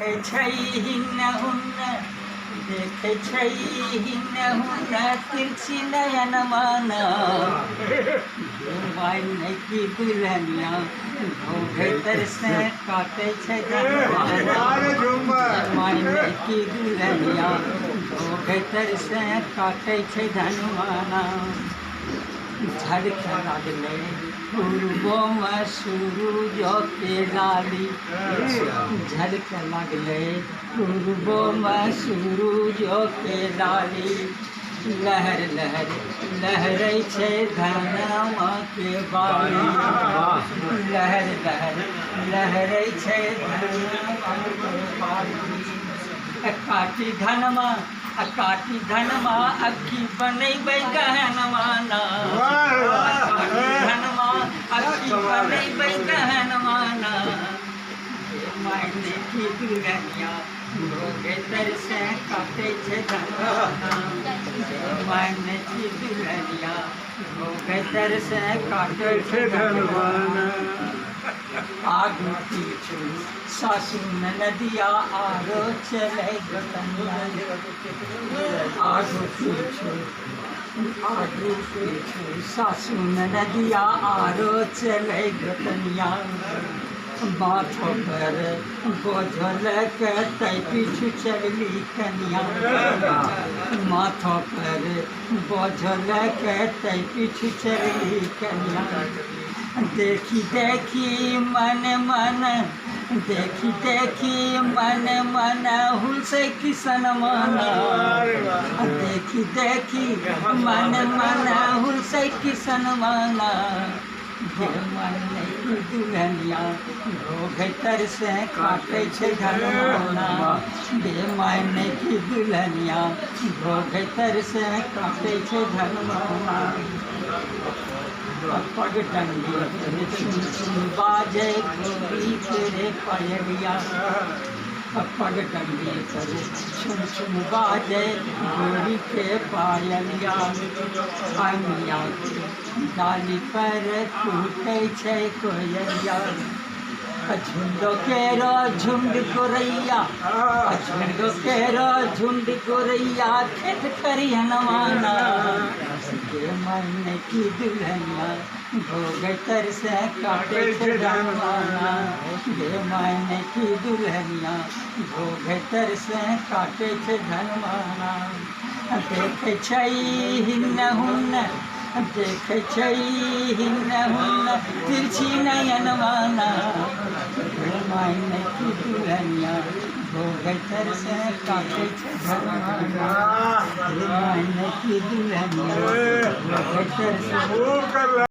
देखे छै हिन्न देखे छै हिन्न तिरछी नयन माना मायने की दुल्हनिया भीतर से काटे छै मायने की दुल्हनिया भीतर से काटे छै धनवाना झड़क लागले पूर्वों सूरज के लाली झड़क लागले पूर्वों सूरज के लाली लहर लहर लहरै छै धनमा के बाली लहर लहर लहरै छै धनमा के बाली काटी धनमा अखी बनेबै गहनवाना धनमा अखी बनेबै गहनवाना मायने की दुल्हनिया भीतर से काटे छै धनवाना मायने की दुल्हनिया भीतर से काटे छै धनवाना आगू पीछू सासू नदिया आरो चले गतनिया आगू पीछू सासू नदिया आरो चले गतनिया माथों पर बोझल के तै पीछू चलली कनिया माथों पर बोझल के तै पीछू चलली कनिया देखी देखी मन मन देखी देखी मन मन हुलसे किसन माना देखी देखी मन मन हुलसे किसन माना मायने की दुल्हनिया भीतर से काटे छै धनवाना मायने की दुल्हनिया भीतर से काटे छै धनवाना पग टंगी चुन चुन बाजे गोरी तेरे पायलिया पग टंगी पर चुन चुन बाजे गोरी के पायलिया अनिया डाली पर टूटे छै कोयलिया झुंड केरो झुंड गोरैया झुंड केरो झुंड गोरैया खेत खरिहनवाना मायने की दुल्हनिया भीतर से काटे छै धनवाना मायने की दुल्हनिया भीतर से काटे छै धनवाना देखे छै हिन्न हुन्न देखे छै हिन्न हुन्न तिरछी नयनवाना मायने की दुल्हनिया भीतर से काटे छै धनवाना मायने की दुल्हनिया भीतर से